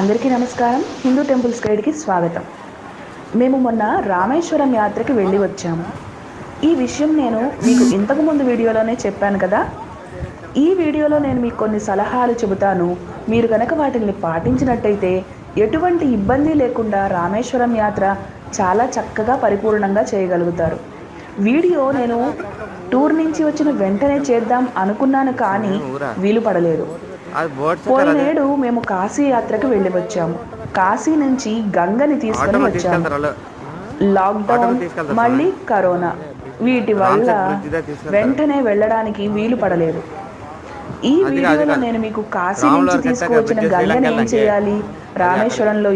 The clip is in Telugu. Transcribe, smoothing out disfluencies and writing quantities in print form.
అందరికీ నమస్కారం. హిందూ టెంపుల్స్ గైడ్కి స్వాగతం. మేము మొన్న రామేశ్వరం యాత్రకి వెళ్ళి వచ్చాము. ఈ విషయం నేను మీకు ఇంతకుముందు వీడియోలోనే చెప్పాను కదా. ఈ వీడియోలో నేను మీకు కొన్ని సలహాలు చెబుతాను. మీరు కనుక వాటిని పాటించినట్టయితే ఎటువంటి ఇబ్బంది లేకుండా రామేశ్వరం యాత్ర చాలా చక్కగా పరిపూర్ణంగా చేయగలుగుతారు. వీడియో నేను టూర్ నుంచి వచ్చిన వెంటనే చేద్దాం అనుకున్నాను, కానీ వీలు పడలేదు. పోయినేడు మేము కాశీ యాత్రకు వెళ్ళి వచ్చాము. కాశీ నుంచి గంగని తీసుకొని వచ్చాము. లాక్డౌన్, మళ్ళీ కరోనా, వీటి వల్ల వెంటనే వెళ్ళడానికి వీలు పడలేదు. ఈ వీడియోలో నేను మీకు కాశీ నుంచి తీసుకువచ్చిన గంగని ఏం చేయాలి, రామేశ్వరంలో